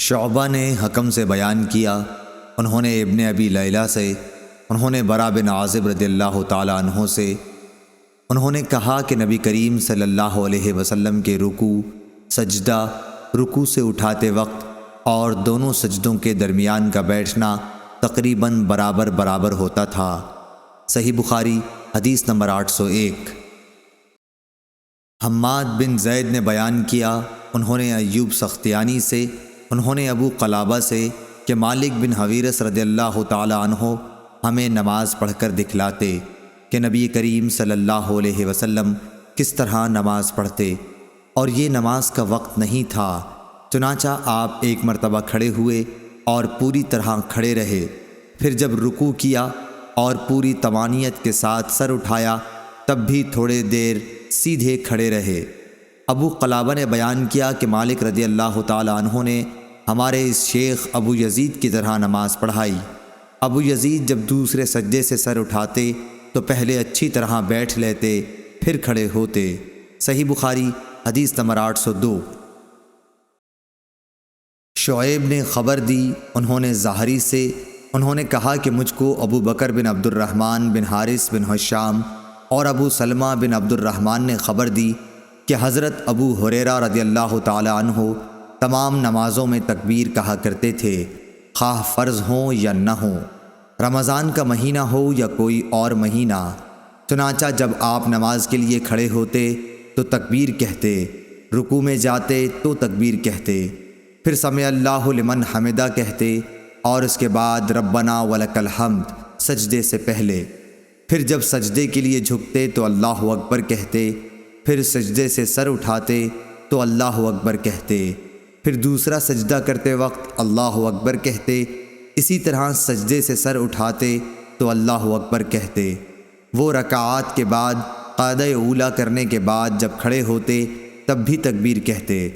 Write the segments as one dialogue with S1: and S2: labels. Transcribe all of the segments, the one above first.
S1: شعبہ نے حکم سے بیان کیا، انہوں نے ابن ابی لیلہ سے، انہوں نے برا بن عازب رضی اللہ تعالیٰ عنہ سے، انہوں نے کہا کہ نبی کریم صلی اللہ علیہ وسلم کے رکوع، سجدہ، رکوع سے اٹھاتے وقت اور دونوں سجدوں کے درمیان کا بیٹھنا تقریباً برابر برابر ہوتا تھا۔ صحیح بخاری حدیث نمبر 801۔ حماد بن زید نے بیان کیا، انہوں نے ایوب سختیانی سے، انہوں نے ابو قلابہ سے کہ مالک بن حویرث رضی اللہ تعالی عنہ ہمیں نماز پڑھ کر دکھلاتے کہ نبی کریم صلی اللہ علیہ وسلم کس طرح نماز پڑھتے، اور یہ نماز کا وقت نہیں تھا، چنانچہ آپ ایک مرتبہ کھڑے ہوئے اور پوری طرح کھڑے رہے، پھر جب رکوع کیا اور پوری طمانینت کے ساتھ سر اٹھایا تب بھی تھوڑے دیر سیدھے کھڑے رہے۔ ابو قلابہ نے بیان کیا کہ مالک رضی اللہ تعالی عنہ نے ہمارے اس شیخ ابو یزید کی طرح نماز پڑھائی۔ ابو یزید جب دوسرے سجدے سے سر اٹھاتے تو پہلے اچھی طرح بیٹھ لیتے، پھر کھڑے ہوتے۔ صحیح بخاری حدیث نمبر 802۔ شعیب نے خبر دی، انہوں نے زہری سے، انہوں نے کہا کہ مجھ کو ابو بکر بن عبد الرحمن بن حارث بن حشام اور ابو سلمہ بن عبد الرحمن نے خبر دی کہ حضرت ابو ہریرہ رضی اللہ تعالی عنہ تمام نمازوں میں تکبیر کہا کرتے تھے، خواہ فرض ہوں یا نہ ہوں، رمضان کا مہینہ ہو یا کوئی اور مہینہ۔ چنانچہ جب آپ نماز کے لیے کھڑے ہوتے تو تکبیر کہتے، رکوع میں جاتے تو تکبیر کہتے، پھر سمع اللہ لمن حمدہ کہتے، اور اس کے بعد ربنا ولک الحمد سجدے سے پہلے، پھر جب سجدے کے لیے جھکتے تو اللہ اکبر کہتے، پھر سجدے سے سر اٹھاتے تو اللہ اکبر کہتے، پھر دوسرا سجدہ کرتے وقت اللہ اکبر کہتے، اسی طرح سجدے سے سر اٹھاتے تو اللہ اکبر کہتے۔ وہ رکعات کے بعد قعدہ اولیٰ کرنے کے بعد جب کھڑے ہوتے تب بھی تکبیر کہتے،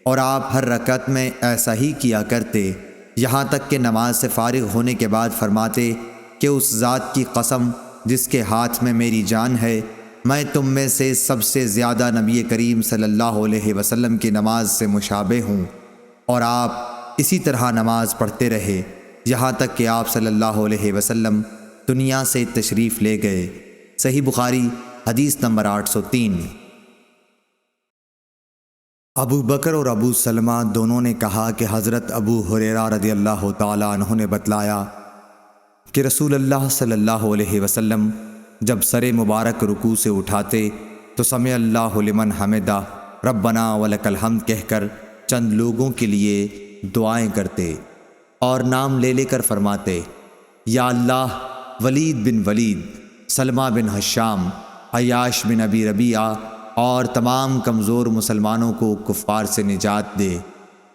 S1: اور آپ ہر رکعت میں ایسا ہی کیا کرتے، یہاں تک کہ نماز سے فارغ ہونے کے بعد فرماتے کہ اس ذات کی قسم جس کے ہاتھ میں میری جان ہے، میں تم میں سے سب سے زیادہ نبی کریم صلی اللہ علیہ وسلم کی نماز سے مشابہ ہوں، اور آپ اسی طرح نماز پڑھتے رہے یہاں تک کہ آپ صلی اللہ علیہ وسلم دنیا سے تشریف لے گئے۔ صحیح بخاری حدیث نمبر 803۔ ابو بکر اور ابو سلمہ دونوں نے کہا کہ حضرت ابو ہریرہ رضی اللہ تعالی عنہ نے بتلایا کہ رسول اللہ صلی اللہ علیہ وسلم جب سر مبارک رکوع سے اٹھاتے تو سمع اللہ لمن حمدہ ربنا ولک الحمد کہہ کر چند لوگوں کے لیے دعائیں کرتے اور نام لے لے کر فرماتے، یا اللہ ولید بن ولید، سلمہ بن حشام، عیاش بن ابی ربیعہ اور تمام کمزور مسلمانوں کو کفار سے نجات دے۔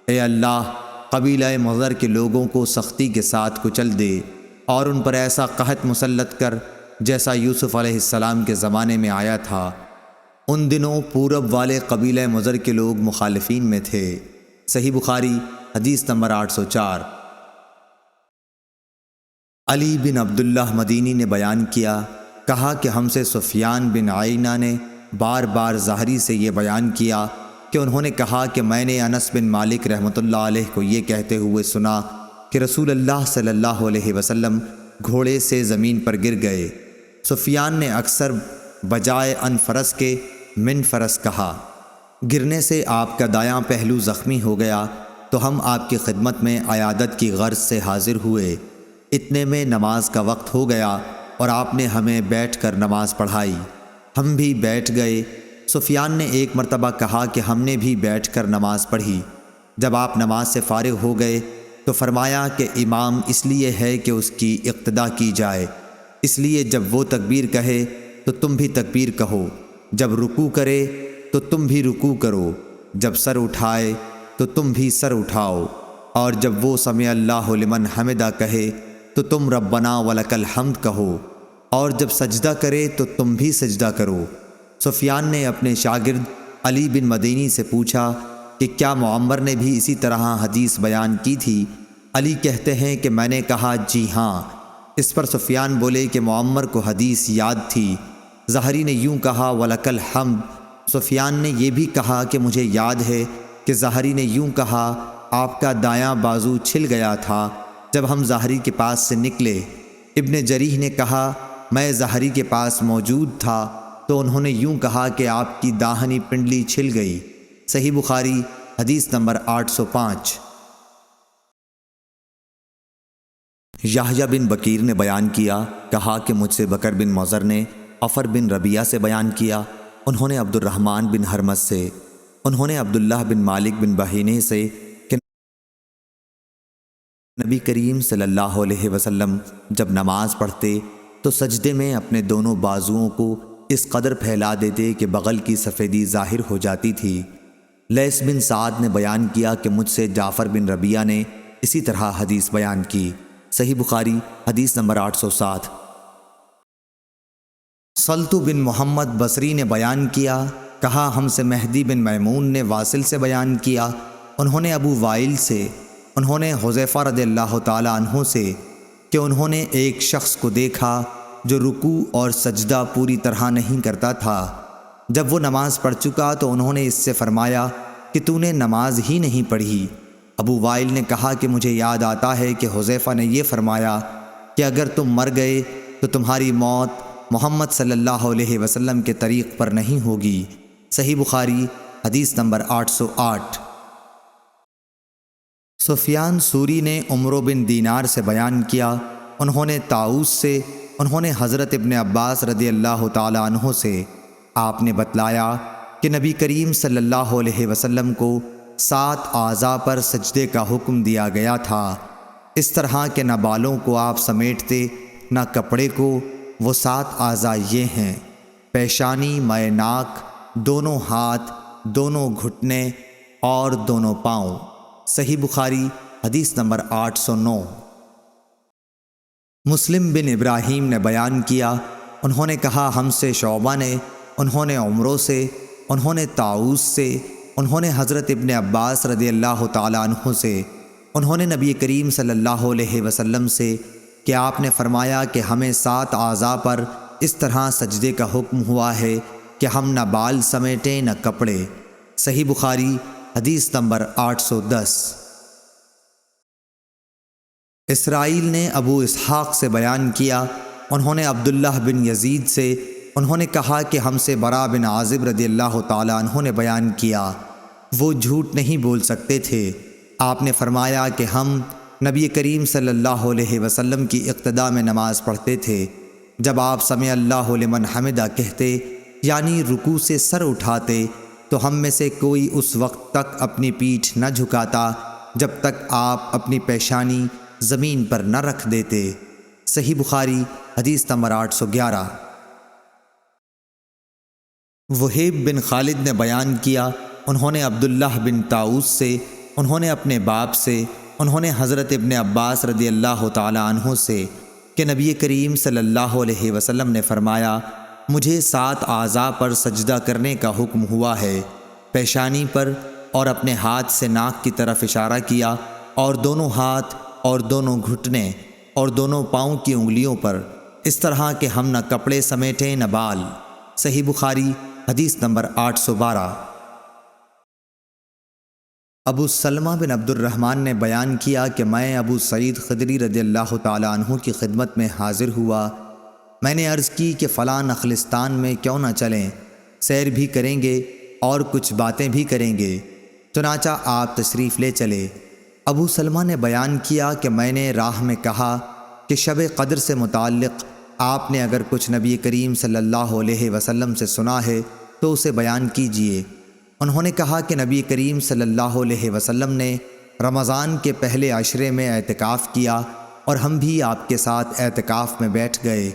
S1: اے اللہ قبیلہ مضر کے لوگوں کو سختی کے ساتھ کچل دے اور ان پر ایسا قحط مسلط کر جیسا یوسف علیہ السلام کے زمانے میں آیا تھا۔ ان دنوں پورب والے قبیلہ مضر کے لوگ مخالفین میں تھے۔ صحیح بخاری حدیث نمبر 804۔ علی بن عبداللہ مدینی نے بیان کیا، کہا کہ ہم سے سفیان بن عیینہ نے بار بار زہری سے یہ بیان کیا کہ انہوں نے کہا کہ میں نے انس بن مالک رحمۃ اللہ علیہ کو یہ کہتے ہوئے سنا کہ رسول اللہ صلی اللہ علیہ وسلم گھوڑے سے زمین پر گر گئے۔ سفیان نے اکثر بجائے ان فرس کے من فرس کہا۔ گرنے سے آپ کا دایاں پہلو زخمی ہو گیا تو ہم آپ کی خدمت میں عیادت کی غرض سے حاضر ہوئے، اتنے میں نماز کا وقت ہو گیا اور آپ نے ہمیں بیٹھ کر نماز پڑھائی، ہم بھی بیٹھ گئے۔ سفیان نے ایک مرتبہ کہا کہ ہم نے بھی بیٹھ کر نماز پڑھی۔ جب آپ نماز سے فارغ ہو گئے تو فرمایا کہ امام اس لیے ہے کہ اس کی اقتدا کی جائے، اس لیے جب وہ تکبیر کہے تو تم بھی تکبیر کہو، جب رکوع کرے تو تم بھی رکوع کرو، جب سر اٹھائے تو تم بھی سر اٹھاؤ، اور جب وہ سمع اللہ لمن حمدہ کہے تو تم ربنا ولک الحمد کہو، اور جب سجدہ کرے تو تم بھی سجدہ کرو۔ سفیان نے اپنے شاگرد علی بن مدینی سے پوچھا کہ کیا معمر نے بھی اسی طرح حدیث بیان کی تھی؟ علی کہتے ہیں کہ میں نے کہا جی ہاں۔ اس پر سفیان بولے کہ معمر کو حدیث یاد تھی۔ زہری نے یوں کہا ولک الحمد۔ سفیان نے یہ بھی کہا کہ مجھے یاد ہے کہ زہری نے یوں کہا آپ کا دایاں بازو چھل گیا تھا جب ہم ظاہری کے پاس سے نکلے۔ ابن جریح نے کہا میں ظاہری کے پاس موجود تھا تو انہوں نے یوں کہا کہ آپ کی داہنی پنڈلی چھل گئی۔ صحیح بخاری حدیث نمبر 805۔ یحییٰ بن بکیر نے بیان کیا، کہا کہ مجھ سے بکر بن مضر نے عفر بن ربیعہ سے بیان کیا، انہوں نے عبد الرحمن بن حرمز سے، انہوں نے عبداللہ بن مالک بن بحینے سے کہ نبی کریم صلی اللہ علیہ وسلم جب نماز پڑھتے تو سجدے میں اپنے دونوں بازوؤں کو اس قدر پھیلا دیتے کہ بغل کی سفیدی ظاہر ہو جاتی تھی۔ لیث بن سعد نے بیان کیا کہ مجھ سے جعفر بن ربیعہ نے اسی طرح حدیث بیان کی۔ صحیح بخاری حدیث نمبر 807۔ سلط بن محمد بصری نے بیان کیا، کہا ہم سے مہدی بن میمون نے واصل سے بیان کیا، انہوں نے ابو وائل سے، انہوں نے حذیفہ رضی اللہ تعالی عنہ سے کہ انہوں نے ایک شخص کو دیکھا جو رکوع اور سجدہ پوری طرح نہیں کرتا تھا۔ جب وہ نماز پڑھ چکا تو انہوں نے اس سے فرمایا کہ تو نے نماز ہی نہیں پڑھی۔ ابو وائل نے کہا کہ مجھے یاد آتا ہے کہ حذیفہ نے یہ فرمایا کہ اگر تم مر گئے تو تمہاری موت محمد صلی اللہ علیہ وسلم کے طریق پر نہیں ہوگی۔ صحیح بخاری حدیث نمبر 808۔ سفیان ثوری نے عمرو بن دینار سے بیان کیا، انہوں نے طاؤس سے، انہوں نے حضرت ابن عباس رضی اللہ تعالی عنہ سے، آپ نے بتلایا کہ نبی کریم صلی اللہ علیہ وسلم کو 7 اعضاء پر سجدے کا حکم دیا گیا تھا، اس طرح کہ نہ بالوں کو آپ سمیٹتے نہ کپڑے کو۔ وہ 7 اعضاء یہ ہیں: پیشانی، مائع ناک، دونوں ہاتھ، دونوں گھٹنے اور دونوں پاؤں۔ صحیح بخاری حدیث نمبر 809۔ مسلم بن ابراہیم نے بیان کیا، انہوں نے کہا ہم سے شعبہ نے، انہوں نے عمرو سے، انہوں نے طاؤس سے، انہوں نے حضرت ابن عباس رضی اللہ تعالی عنہ سے، انہوں نے نبی کریم صلی اللہ علیہ وسلم سے کہ آپ نے فرمایا کہ ہمیں 7 اعضاء پر اس طرح سجدے کا حکم ہوا ہے کہ ہم نہ بال سمیٹیں نہ کپڑے۔ صحیح بخاری حدیث نمبر 810۔ اسرائیل نے ابو اسحاق سے بیان کیا، انہوں نے عبداللہ بن یزید سے، انہوں نے کہا کہ ہم سے برا بن عازب رضی اللہ تعالی عنہ نے بیان کیا، وہ جھوٹ نہیں بول سکتے تھے۔ آپ نے فرمایا کہ ہم نبی کریم صلی اللہ علیہ وسلم کی اقتداء میں نماز پڑھتے تھے، جب آپ سمع اللہ لمن حمدہ کہتے یعنی رکوع سے سر اٹھاتے تو ہم میں سے کوئی اس وقت تک اپنی پیٹھ نہ جھکاتا جب تک آپ اپنی پیشانی زمین پر نہ رکھ دیتے۔ صحیح بخاری حدیث نمبر 811۔ وہیب بن خالد نے بیان کیا، انہوں نے عبداللہ بن طاؤس سے، انہوں نے اپنے باپ سے، انہوں نے حضرت ابن عباس رضی اللہ تعالی عنہ سے کہ نبی کریم صلی اللہ علیہ وسلم نے فرمایا مجھے 7 اعضاء پر سجدہ کرنے کا حکم ہوا ہے، پیشانی پر اور اپنے ہاتھ سے ناک کی طرف اشارہ کیا، اور دونوں ہاتھ اور دونوں گھٹنے اور دونوں پاؤں کی انگلیوں پر، اس طرح کہ ہم نہ کپڑے سمیٹیں نہ بال۔ صحیح بخاری حدیث نمبر 812۔ ابو سلمہ بن عبد الرحمن نے بیان کیا کہ میں ابو سعید خدری رضی اللہ تعالی عنہ کی خدمت میں حاضر ہوا، میں نے عرض کی کہ فلاں نخلستان میں کیوں نہ چلیں، سیر بھی کریں گے اور کچھ باتیں بھی کریں گے، چنانچہ آپ تشریف لے چلے۔ ابو سلمہ نے بیان کیا کہ میں نے راہ میں کہا کہ شب قدر سے متعلق آپ نے اگر کچھ نبی کریم صلی اللہ علیہ وسلم سے سنا ہے تو اسے بیان کیجئے۔ انہوں نے کہا کہ نبی کریم صلی اللہ علیہ وسلم نے رمضان کے پہلے عشرے میں اعتکاف کیا اور ہم بھی آپ کے ساتھ اعتکاف میں بیٹھ گئے،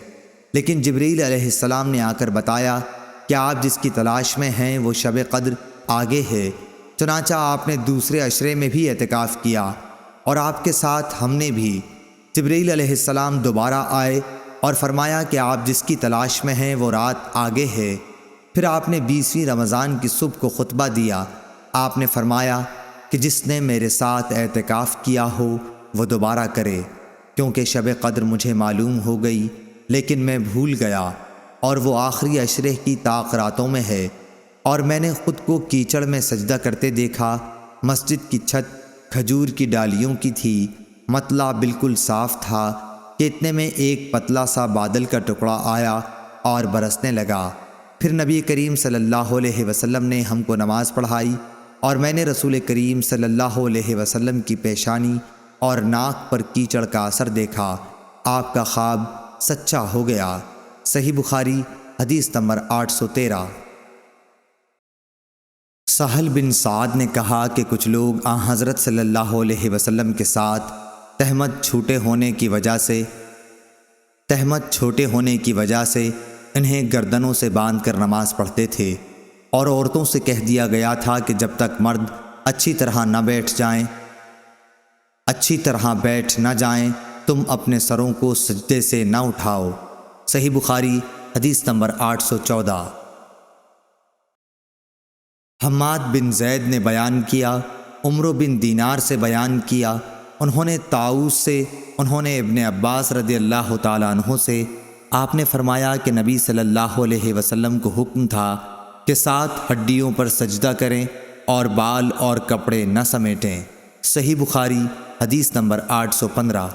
S1: لیکن جبریل علیہ السلام نے آ کر بتایا کہ آپ جس کی تلاش میں ہیں وہ شب قدر آگے ہے، چنانچہ آپ نے دوسرے عشرے میں بھی اعتکاف کیا اور آپ کے ساتھ ہم نے بھی۔ جبریل علیہ السلام دوبارہ آئے اور فرمایا کہ آپ جس کی تلاش میں ہیں وہ رات آگے ہے۔ پھر آپ نے 20ویں رمضان کی صبح کو خطبہ دیا، آپ نے فرمایا کہ جس نے میرے ساتھ اعتکاف کیا ہو وہ دوبارہ کرے، کیونکہ شب قدر مجھے معلوم ہو گئی لیکن میں بھول گیا، اور وہ آخری عشرے کی طاق راتوں میں ہے، اور میں نے خود کو کیچڑ میں سجدہ کرتے دیکھا، مسجد کی چھت کھجور کی ڈالیوں کی تھی، مطلع بالکل صاف تھا کہ اتنے میں ایک پتلا سا بادل کا ٹکڑا آیا اور برسنے لگا۔ پھر نبی کریم صلی اللہ علیہ وسلم نے ہم کو نماز پڑھائی اور میں نے رسول کریم صلی اللہ علیہ وسلم کی پیشانی اور ناک پر کیچڑ کا اثر دیکھا۔ آپ کا خواب سچا ہو گیا۔ صحیح بخاری حدیث نمبر 813۔ سہل بن سعد نے کہا کہ کچھ لوگ حضرت صلی اللہ علیہ وسلم کے ساتھ تہمت چھوٹے ہونے کی وجہ سے انہیں گردنوں سے باندھ کر نماز پڑھتے تھے، اور عورتوں سے کہہ دیا گیا تھا کہ جب تک مرد اچھی طرح بیٹھ نہ جائیں تم اپنے سروں کو سجدے سے نہ اٹھاؤ۔ صحیح بخاری حدیث نمبر 814۔ حماد بن زید نے بیان کیا، عمرو بن دینار سے بیان کیا، انہوں نے طاؤس سے، انہوں نے ابن عباس رضی اللہ تعالیٰ عنہ سے، آپ نے فرمایا کہ نبی صلی اللہ علیہ وسلم کو حکم تھا کہ 7 ہڈیوں پر سجدہ کریں اور بال اور کپڑے نہ سمیٹیں۔ صحیح بخاری حدیث نمبر 815۔